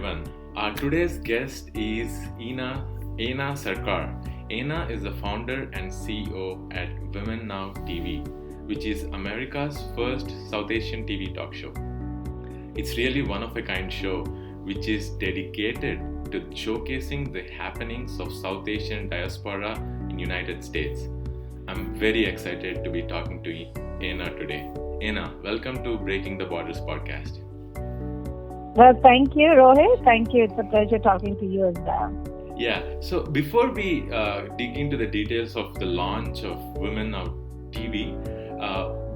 everyone. Our today's guest is Ena Sarkar. Ena is the founder and CEO at WomenNow Tv, which is America's first South Asian TV talk show. It's really one of a kind show which is dedicated to showcasing the happenings of South Asian diaspora in United States. I'm very excited to be talking to Ena today. Ena, welcome to Breaking the Borders podcast. Well, thank you, Rohit. Thank you. It's a pleasure talking to you as well. Yeah, so before we dig into the details of the launch of WomenNow TV,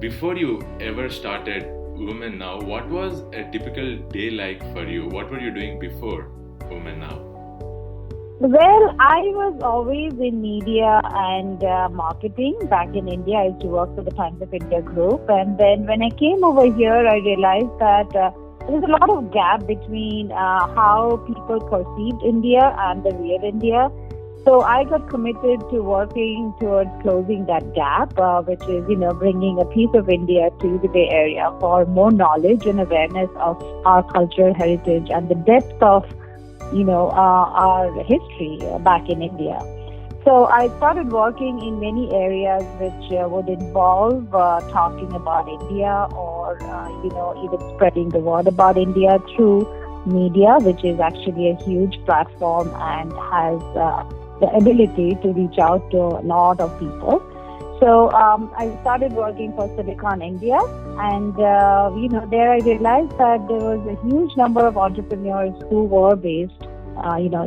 before you ever started WomenNow, what was a typical day like for you? What were you doing before WomenNow? Well, I was always in media and marketing. Back in India, I used to work for the Times of India group. And then when I came over here, I realized that there's a lot of gap between how people perceived India and the real India. So I got committed to working towards closing that gap, which is, bringing a piece of India to the Bay Area for more knowledge and awareness of our culture, heritage, and the depth of, our history back in India. So I started working in many areas which would involve talking about India or, even spreading the word about India through media, which is actually a huge platform and has the ability to reach out to a lot of people. So I started working for SiliconIndia, and there I realized that there was a huge number of entrepreneurs who were based,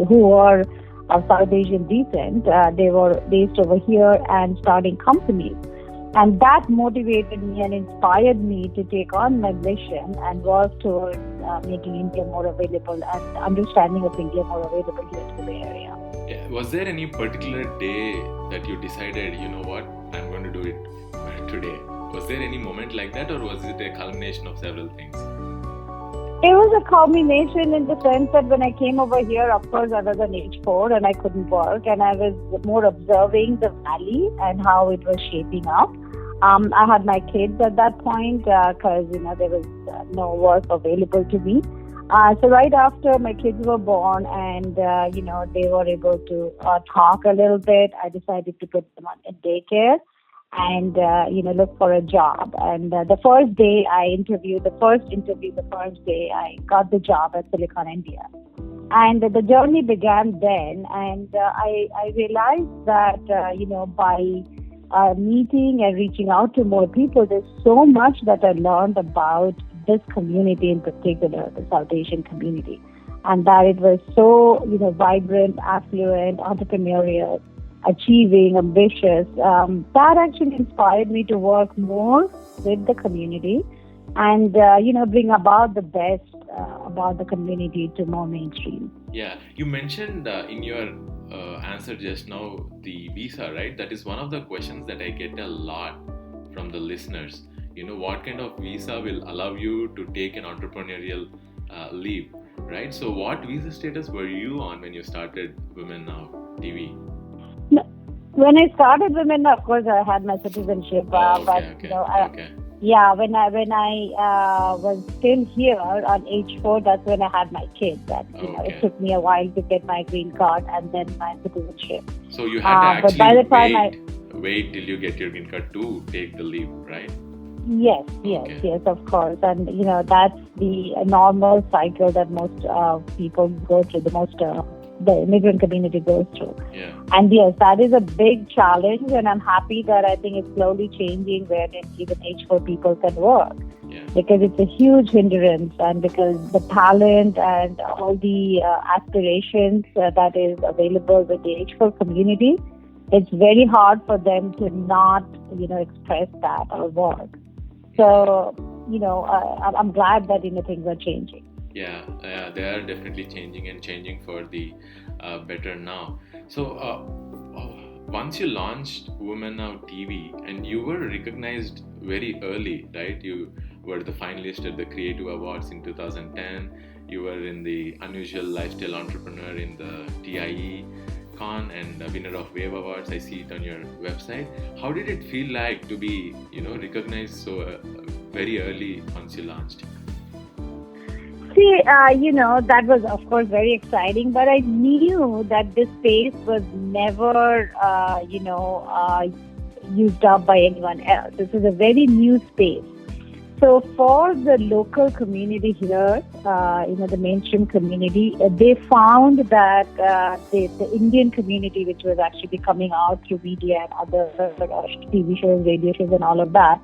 who were of South Asian descent. They were based over here and starting companies, and that motivated me and inspired me to take on my mission and work towards making India more available and understanding of India more available here to the Bay Area. Yeah. Was there any particular day that you decided, I'm going to do it today? Was there any moment like that, or was it a culmination of several things? It was a culmination in the sense that when I came over here, of course, I was on H4 and I couldn't work, and I was more observing the valley and how it was shaping up. I had my kids at that point because, there was no work available to me. So right after my kids were born and, they were able to talk a little bit, I decided to put them on in daycare and, look for a job. And the first day I got the job at SiliconIndia. And the journey began then. And I realized that, by meeting and reaching out to more people, there's so much that I learned about this community in particular, the South Asian community, and that it was so, vibrant, affluent, entrepreneurial, achieving, ambitious. That actually inspired me to work more with the community and, bring about the best about the community to more mainstream. Yeah, you mentioned in your answer just now the visa, right? That is one of the questions that I get a lot from the listeners. What kind of visa will allow you to take an entrepreneurial leave, right? So what visa status were you on when you started WomenNow TV? When I started WomenNow, of course, I had my citizenship. Yeah, when I was still here on H4, that's when I had my kids. It took me a while to get my green card and then my citizenship. So you had to actually wait till you get your green card to take the leave, right? Yes, of course. And, that's the normal cycle that most people go through, the immigrant community goes through. Yeah. And yes, that is a big challenge, and I'm happy that I think it's slowly changing where even H4 people can work. Yeah. Because it's a huge hindrance, and because the talent and all the aspirations that is available with the H4 community, it's very hard for them to not, express that or work. So, I'm glad that, things are changing. Yeah, they are definitely changing for the better now. So, once you launched WomenNow TV, and you were recognized very early, right? You were the finalist at the Creative Awards in 2010. You were in the Unusual Lifestyle Entrepreneur in the TIE Con and the winner of Wave Awards. I see it on your website. How did it feel like to be, recognized so very early once you launched? See, that was of course very exciting, but I knew that this space was never, used up by anyone else. This is a very new space. So for the local community here, the mainstream community, they found that the Indian community, which was actually coming out through media and other TV shows, radio shows and all of that,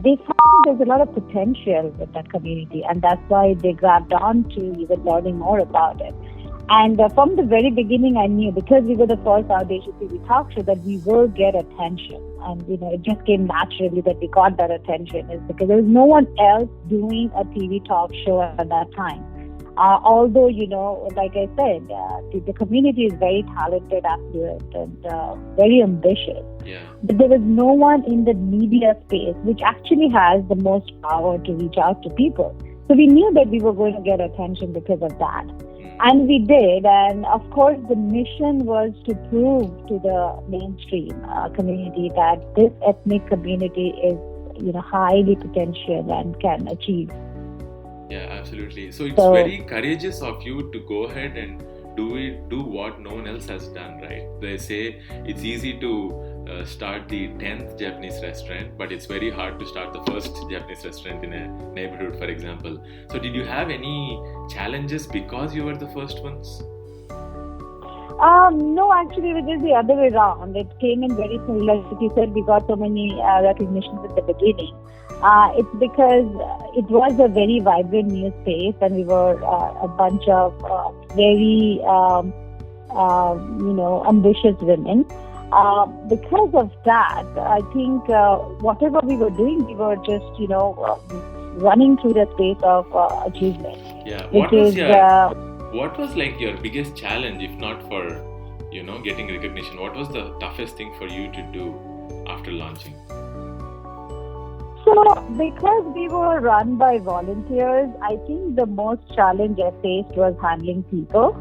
they found there's a lot of potential with that community, and that's why they grabbed on to even learning more about it. And from the very beginning, I knew, because we were the first South Asian TV talk show, that we will get attention. And, it just came naturally that we got that attention, is because there was no one else doing a TV talk show at that time. Although, like I said, the community is very talented, affluent, and very ambitious. Yeah. But there was no one in the media space which actually has the most power to reach out to people. So we knew that we were going to get attention because of that. And we did. And of course, the mission was to prove to the mainstream community that this ethnic community is, highly potential and can achieve. Yeah, absolutely. So it's very courageous of you to go ahead and do what no one else has done, right? They say it's easy to start the 10th Japanese restaurant, but it's very hard to start the first Japanese restaurant in a neighborhood, for example. So did you have any challenges because you were the first ones? No, actually, it is the other way around. It came in very similar. Like you said, we got so many recognitions at the beginning. It's because it was a very vibrant new space, and we were a bunch of very, ambitious women. Because of that, I think whatever we were doing, we were just, running through the space of achievement. Yeah. What was like your biggest challenge, if not for, getting recognition? What was the toughest thing for you to do after launching? So, because we were run by volunteers, I think the most challenge I faced was handling people.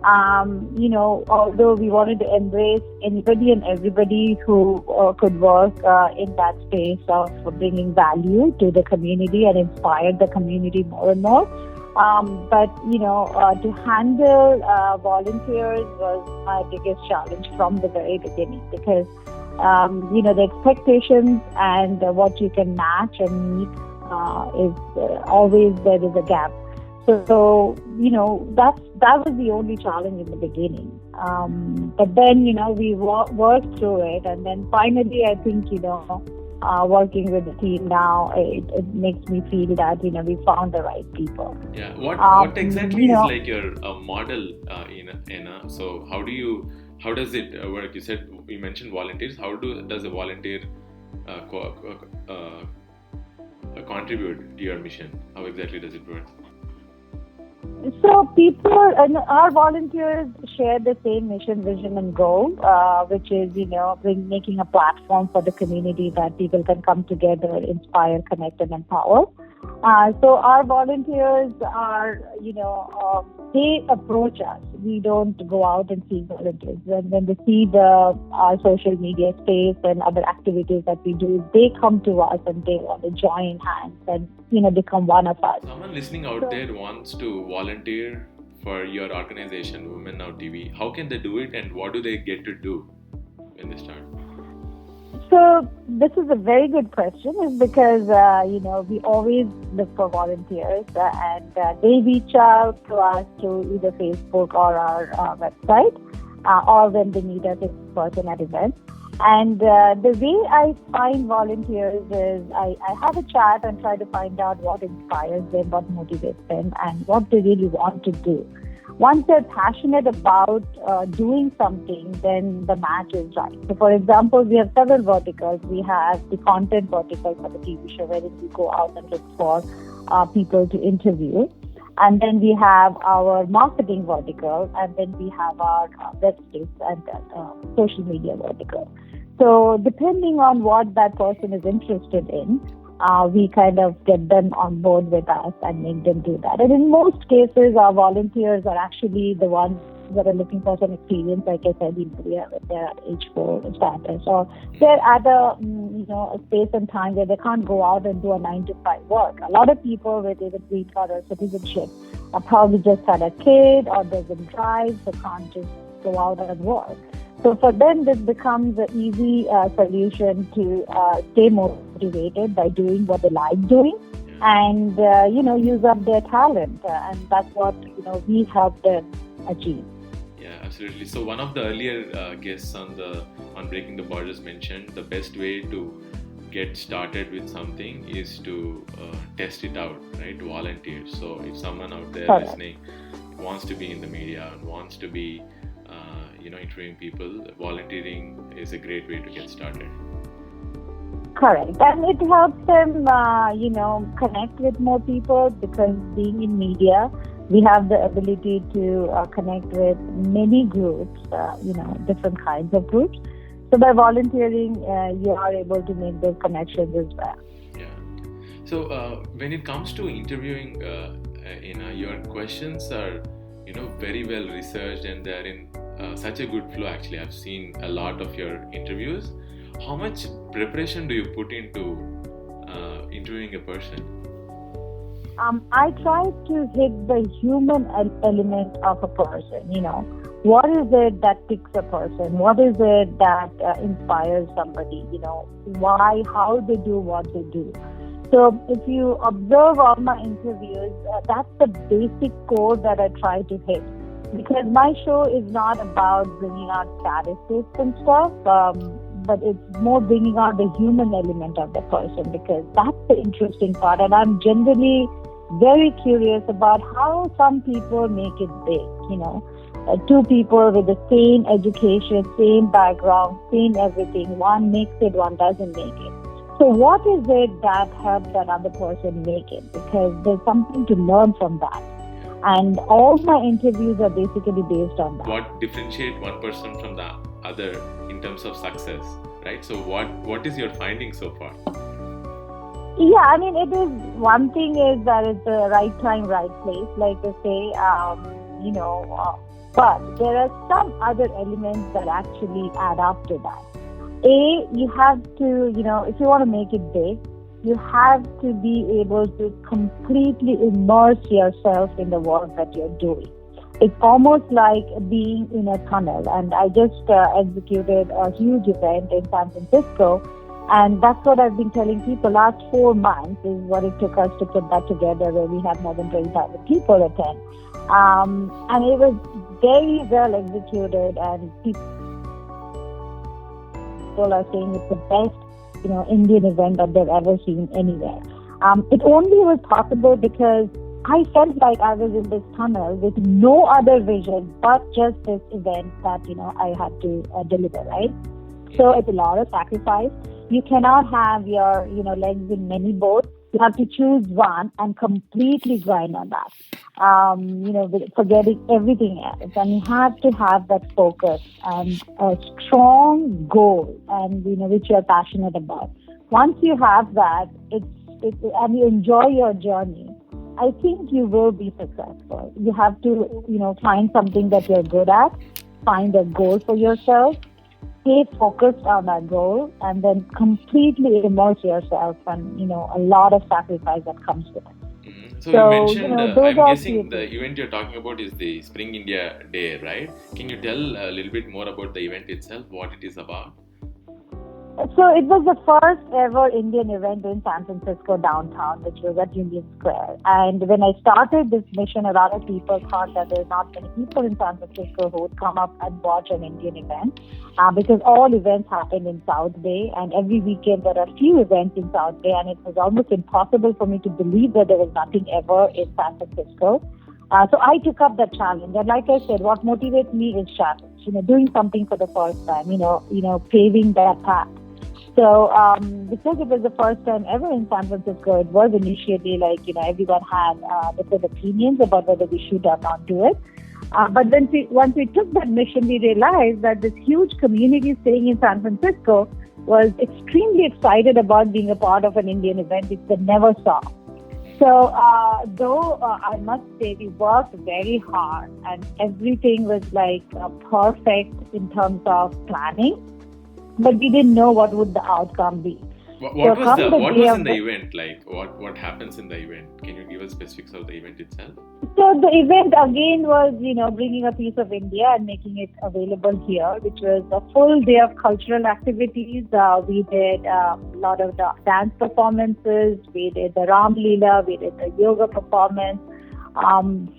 Although we wanted to embrace anybody and everybody who could work in that space of bringing value to the community and inspire the community more and more. But to handle volunteers was my biggest challenge from the very beginning, because the expectations and what you can match and meet is always there is a gap. So that was the only challenge in the beginning. But then, we worked through it. And then finally, I think, working with the team now, it makes me feel that, we found the right people. Yeah. What exactly is like your model, Ena? So how does it work? You mentioned volunteers. How does a volunteer contribute to your mission? How exactly does it work? So people and our volunteers share the same mission, vision, and goal, which is, making a platform for the community that people can come together, inspire, connect, and empower. So our volunteers are, they approach us. We don't go out and see volunteers. When they see our social media space and other activities that we do, they come to us and they want to join hands and, become one of us. Someone listening out there wants to volunteer for your organization, WomenNow TV. How can they do it, and what do they get to do when they start? So this is a very good question, is because, we always look for volunteers and they reach out to us through either Facebook or our website or when they meet us in person at events. And the way I find volunteers is I have a chat and try to find out what inspires them, what motivates them, and what they really want to do. Once they're passionate about doing something, then the match is right. So, for example, we have several verticals. We have the content vertical for the TV show, wherein we go out and look for people to interview. And then we have our marketing vertical, and then we have our web space and social media vertical. So depending on what that person is interested in, we kind of get them on board with us and make them do that. And in most cases, our volunteers are actually the ones that are looking for some experience, like I said, in India, when they're at H4 status, or they're at a space and time where they can't go out and do a 9-to-5 work. A lot of people with either green card or citizenship are probably just had a kid or doesn't drive, so can't just go out and work. So for them, this becomes an easy solution to stay motivated by doing what they like doing and, use up their talent. And that's what, we help them achieve. Yeah, absolutely. So one of the earlier guests on Breaking the Borders mentioned the best way to get started with something is to test it out, right? To volunteer. So if someone out there listening wants to be in the media and wants to be interviewing people, volunteering is a great way to get started. Correct. And it helps them, connect with more people, because being in media, we have the ability to connect with many groups, different kinds of groups. So by volunteering, you are able to make those connections as well. Yeah. So when it comes to interviewing, your questions are, very well researched, and they're in such a good flow. Actually, I've seen a lot of your interviews. How much preparation do you put into interviewing a person? I try to hit the human element of a person. What is it that picks a person? What is it that inspires somebody? Why, how they do what they do. So if you observe all my interviews, that's the basic core that I try to hit. Because my show is not about bringing out statistics and stuff, but it's more bringing out the human element of the person, because that's the interesting part. And I'm generally very curious about how some people make it big, two people with the same education, same background, same everything. One makes it, one doesn't make it. So what is it that helps that other person make it? Because there's something to learn from that. And all my interviews are basically based on that. What differentiates one person from the other in terms of success, right? So what is your finding so far? Yeah, it is, one thing is that it's the right time, right place, like they say, but there are some other elements that actually add up to that. You have to, if you want to make it big, you have to be able to completely immerse yourself in the work that you're doing. It's almost like being in a tunnel. And I just executed a huge event in San Francisco. And that's what I've been telling people. Last 4 months is what it took us to put that together, where we had more than 20,000 people attend. And it was very well executed, and people are saying it's the best Indian event that they've ever seen anywhere. It only was possible because I felt like I was in this tunnel with no other vision but just this event that, I had to deliver, right? So it's a lot of sacrifice. You cannot have your, legs in many boats. You have to choose one and completely grind on that, forgetting everything else. And you have to have that focus and a strong goal, and which you're passionate about. Once you have that, and you enjoy your journey, I think you will be successful. You have to, find something that you're good at, find a goal for yourself, stay focused on that goal, and then completely immerse yourself, and a lot of sacrifice that comes with it. Mm-hmm. So you mentioned, I'm guessing the event you're talking about is the Spring India Day, right? Can you tell a little bit more about the event itself, what it is about? So it was the first ever Indian event in San Francisco downtown, which was at Union Square. And when I started this mission, a lot of people thought that there's not many people in San Francisco who would come up and watch an Indian event, because all events happen in South Bay, and every weekend there are few events in South Bay, and it was almost impossible for me to believe that there was nothing ever in San Francisco. So I took up that challenge, and like I said, what motivates me is challenge. Doing something for the first time. Paving that path. So because it was the first time ever in San Francisco, it was initially like, everyone had different opinions about whether we should or not do it. But then once we took that mission, we realized that this huge community staying in San Francisco was extremely excited about being a part of an Indian event which they never saw. So, though I must say we worked very hard and everything was like perfect in terms of planning, but we didn't know what would the outcome be. What was in the event like? What happens in the event? Can you give us specifics of the event itself? So the event again was, bringing a piece of India and making it available here, which was a full day of cultural activities. We did a lot of the dance performances. We did the Ram Leela. We did the yoga performance.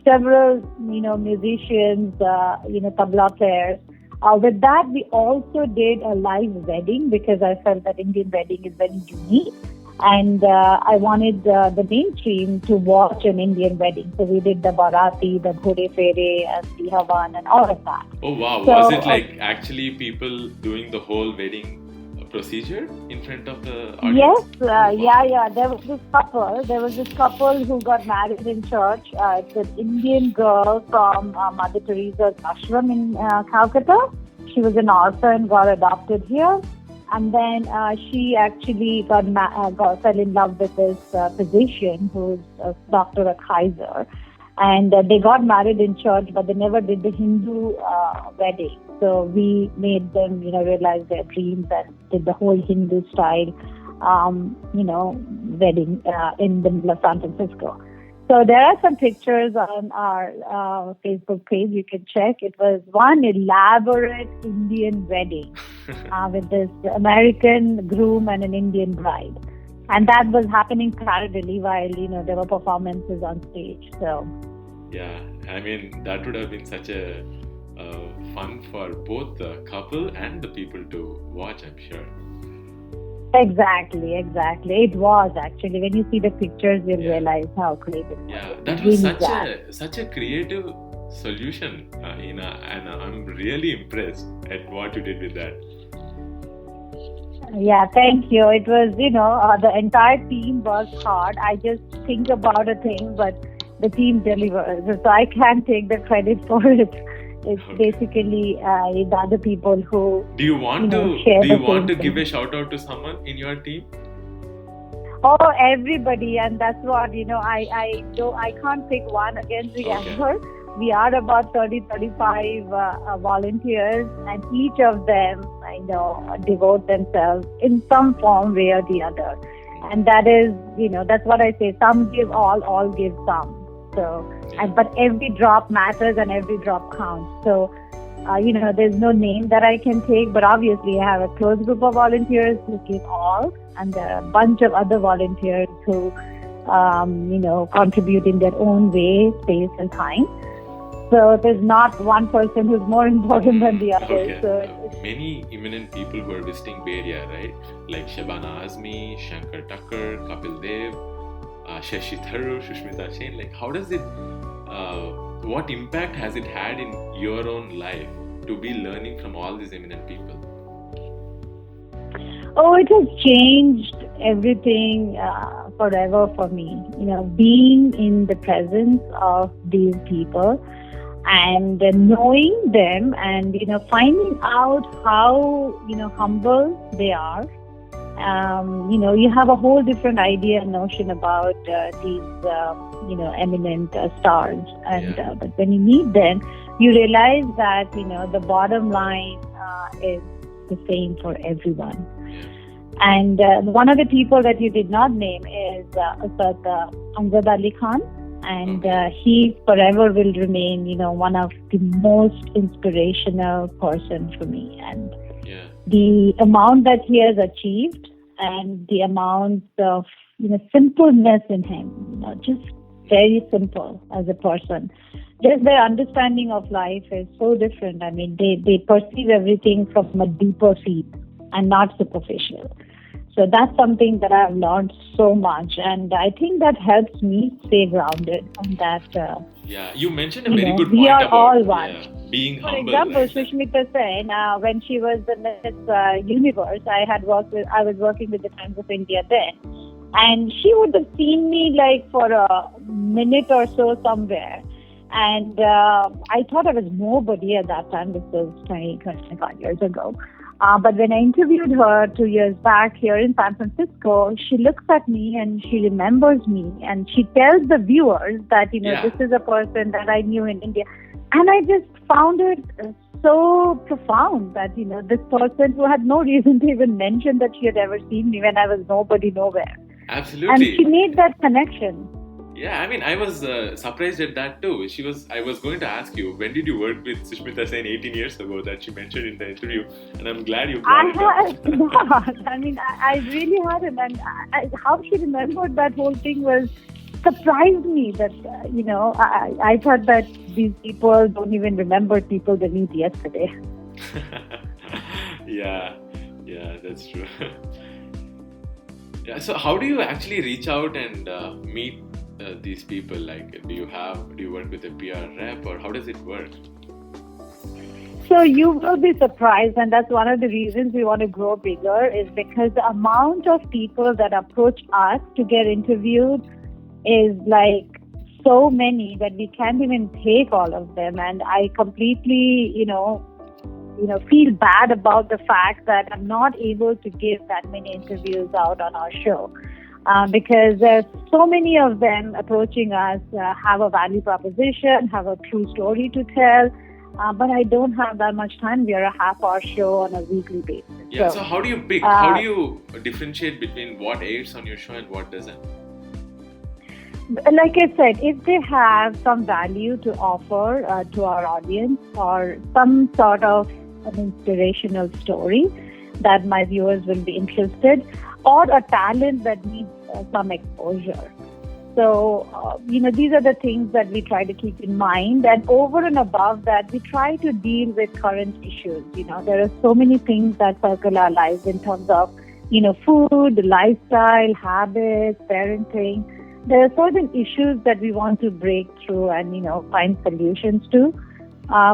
Several, musicians, tabla players. With that, we also did a live wedding because I felt that Indian wedding is very unique. And I wanted the mainstream to watch an Indian wedding. So we did the Barati, the Ghode Fere, and the Havan, and all of that. Oh, wow. So, was it like actually people doing the whole wedding procedure in front of the audience? Yes, yeah. There was this couple who got married in church. It's an Indian girl from Mother Teresa's ashram in Calcutta. She was an orphan, got adopted here. And then she actually fell in love with this physician who's a doctor at Kaiser. And they got married in church, but they never did the Hindu wedding. So we made them, realize their dreams and did the whole Hindu style, wedding in the middle of San Francisco. So there are some pictures on our Facebook page. You can check. It was one elaborate Indian wedding with this American groom and an Indian bride. And that was happening parallelly while, there were performances on stage. So, yeah, I mean, that would have been such a fun for both the couple and the people to watch, I'm sure. Exactly. It was actually. When you see the pictures, you'll realize how creative it was. Yeah, that was such a creative solution, Ena, and I'm really impressed at what you did with that. Yeah, thank you. It was, the entire team worked hard. I just think about a thing, but the team delivers. So I can't take the credit for it. It's basically the other people who Do you want to give a shout out to someone in your team? Oh, everybody, and that's what I can't pick one against the other. We are about 30-35 volunteers, and each of them, devote themselves in some form, way or the other. And that is, that's what I say. Some give all give some. So, but every drop matters and every drop counts. So, there's no name that I can take, but obviously I have a close group of volunteers who give all, and there are a bunch of other volunteers who, contribute in their own way, space and time. So there's not one person who's more important than the other. Okay. So many eminent people who are visiting Bay Area, right? Like Shabana Azmi, Shankar Tucker, Kapil Dev, Shashi Tharoor, Shushmita Sen. Like, how does it? What impact has it had in your own life to be learning from all these eminent people? Oh, it has changed everything forever for me. Being in the presence of these people and knowing them and, finding out how, humble they are. You have a whole different idea and notion about these, eminent stars. And but when you meet them, you realize that, the bottom line is the same for everyone. And one of the people that you did not name is Ustad Amjad Ali Khan. And he forever will remain, one of the most inspirational person for me. And the amount that he has achieved and the amount of, simpleness in him, just very simple as a person. Just their understanding of life is so different. I mean, they perceive everything from a deeper field and not superficial. So that's something that I've learned so much, and I think that helps me stay grounded. And that you mentioned a very good point we are about all one. Being For humble. example, Sushmita Sen, when she was the Miss Universe, I was working with the Times of India then, and she would have seen me like for a minute or so somewhere. And I thought I was nobody at that time. This was 25 years ago. But when I interviewed her 2 years back here in San Francisco, she looks at me and she remembers me and she tells the viewers that, this is a person that I knew in India. And I just found it so profound that, this person who had no reason to even mention that she had ever seen me when I was nobody nowhere. Absolutely. And she made that connection. Yeah, I mean, I was surprised at that too. I was going to ask you, when did you work with Sushmita Sen 18 years ago that she mentioned in the interview? And I'm glad you brought it up. I had not. I mean, I really hadn't. And how she remembered that whole thing surprised me that, I thought that these people don't even remember people they meet yesterday. Yeah, that's true. Yeah, so how do you actually reach out and meet these people? Like, do you work with a PR rep, or how does it work? So you will be surprised, and that's one of the reasons we want to grow bigger, is because the amount of people that approach us to get interviewed is like so many that we can't even take all of them. And I completely, feel bad about the fact that I'm not able to give that many interviews out on our show. Because there's so many of them approaching us, have a value proposition, have a true story to tell, but I don't have that much time. We are a half-hour show on a weekly basis. Yeah, so how do you pick? How do you differentiate between what airs on your show and what doesn't? Like I said, if they have some value to offer to our audience, or some sort of an inspirational story that my viewers will be interested, or a talent that needs some exposure. So, these are the things that we try to keep in mind. And over and above that, we try to deal with current issues. There are so many things that circle our lives in terms of, food, lifestyle, habits, parenting. There are certain issues that we want to break through and, find solutions to.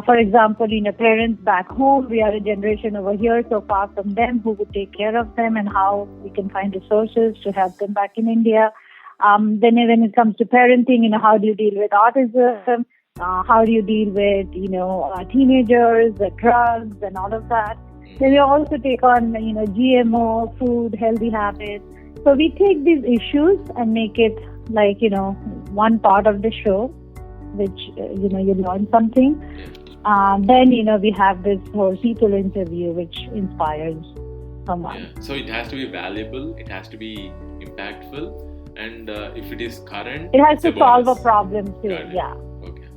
For example, parents back home, we are a generation over here so far from them, who would take care of them, and how we can find resources to help them back in India. Then when it comes to parenting, how do you deal with autism? How do you deal with, teenagers, the drugs and all of that? Then we also take on, GMO, food, healthy habits. So we take these issues and make it like, one part of the show, which, you learn something. Then, we have this whole people interview, which inspires someone. Yeah. So it has to be valuable, it has to be impactful, and if it is current, it has to solve a problem too. Yeah. Okay.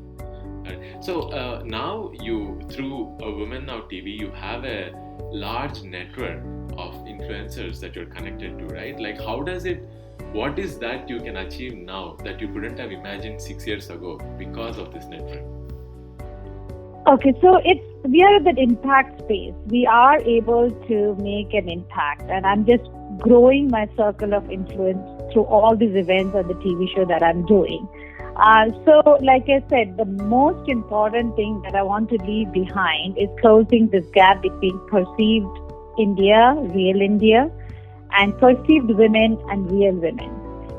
Right. So now through WomenNow TV, you have a large network of influencers that you're connected to, right? Like, what is that you can achieve now that you couldn't have imagined 6 years ago because of this network? Okay, so we are at that impact space. We are able to make an impact, and I'm just growing my circle of influence through all these events on the TV show that I'm doing. So, like I said, the most important thing that I want to leave behind is closing this gap between perceived India, real India, and perceived women and real women.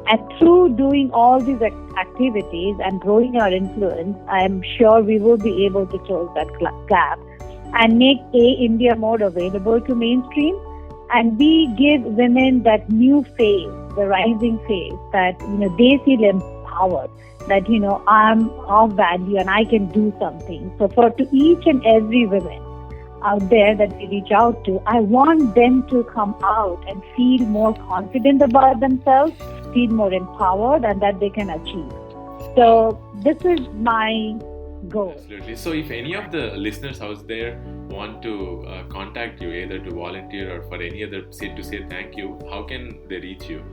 And through doing all these activities and growing our influence, I am sure we will be able to close that gap and make India more available to mainstream, and B, give women that new phase, the rising phase, that they feel empowered, that I'm of value and I can do something. So to each and every woman out there that we reach out to, I want them to come out and feel more confident about themselves, feel more empowered, and that they can achieve. So this is my goal. Absolutely. So if any of the listeners out there want to contact you, either to volunteer or for any other to say thank you, how can they reach you?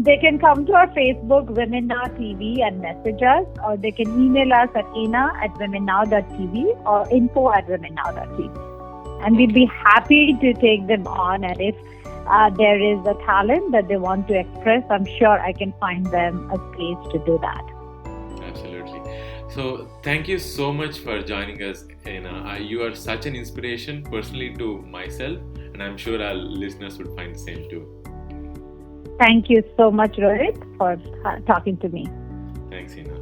They can come to our Facebook, WomenNow TV, and message us, or they can email us at ena@womennow.tv or info@womennow.tv. And we'd be happy to take them on. And if there is a talent that they want to express, I'm sure I can find them a space to do that. Absolutely. So thank you so much for joining us, Ena. You are such an inspiration personally to myself, and I'm sure our listeners would find the same too. Thank you so much, Rohit, for talking to me. Thanks, Ena.